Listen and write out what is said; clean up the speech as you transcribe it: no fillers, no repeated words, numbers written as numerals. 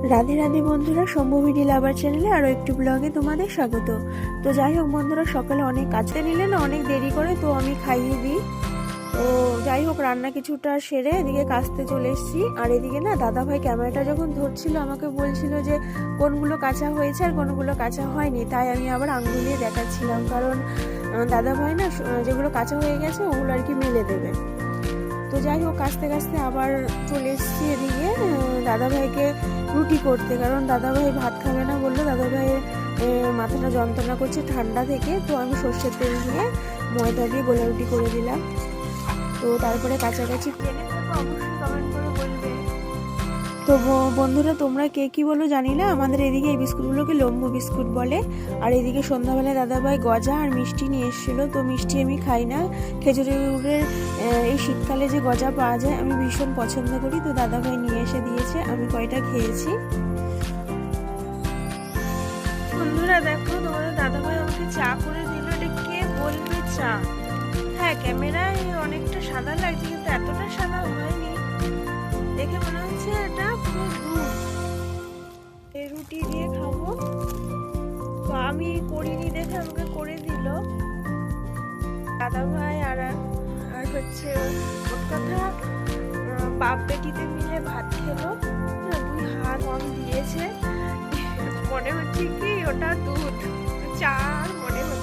রাধে রাধে বন্ধুরা, সম্ভবী লাভার চ্যানেলে আরও একটি ব্লগে তোমাদের স্বাগত। তো যাই হোক বন্ধুরা, সকালে অনেক কাজতে নিলে না অনেক দেরি করে, তো আমি খাইয়ে দিই। তো যাই হোক, রান্না কিছুটা সেরে এদিকে কাচতে চলে এসেছি। আর এদিকে না দাদাভাই ক্যামেরাটা যখন ধরছিল আমাকে বলছিল যে কোনগুলো কাঁচা হয়েছে আর কোনগুলো কাঁচা হয়নি, তাই আমি আবার আঙুল দিয়ে দেখাচ্ছিলাম, কারণ দাদাভাই না যেগুলো কাঁচা হয়ে গেছে ওগুলো আর কি মেলে দেবে। তো যাই হোক, কাচতে কাচতে আবার চলে এসেছি এদিকে দাদাভাইকে রুটি করতে, কারণ দাদাভাই ভাত খাবে না বললো। দাদাভাইয়ের মাথাটা যন্ত্রণা করছে ঠান্ডা থেকে, তো আমি সর্ষের তেল দিয়ে ময়দা দিয়ে গোলা রুটি করে দিলাম। তো তারপরে কাছাকাছি জেনে থাকো, অবশ্যই কমেন্ট করে বলবে। তো বন্ধুরা, তোমরা কে কি বলো জানি না, আমাদের এদিকে এই বিস্কুটগুলোকে লম্বু বিস্কুট বলে। আর এদিকে সন্ধ্যাবেলায় দাদাভাই গজা আর মিষ্টি নিয়ে এসেছিলো। তো মিষ্টি আমি খাই না, খেজুরের গুড়ের এই শীতকালে যে গজা পাওয়া যায় আমি ভীষণ পছন্দ করি। তো দাদাভাই নিয়ে এসে দিয়েছে, আমি কয়টা খেয়েছি। বন্ধুরা দেখো, তোমাদের দাদাভাই আমাকে চা করে দিল। এটা কে বলবে চা? হ্যাঁ, ক্যামেরায় অনেকটা সাদা লাগছে, কিন্তু এতটা সাদা হয়নি। দেখে মনে হচ্ছে এটা পুরো দুধ। এই রুটি দিয়ে খাবো, তো আমি করিনি দেখে আমাকে করে দিল দাদাভাই। আর হচ্ছে ওর কথা, বাপ বেটিতে মিলে ভাত খেলো, 2 হাত কম দিয়েছে। মনে হচ্ছে কি ওটা দুধ, চা মনে হচ্ছে।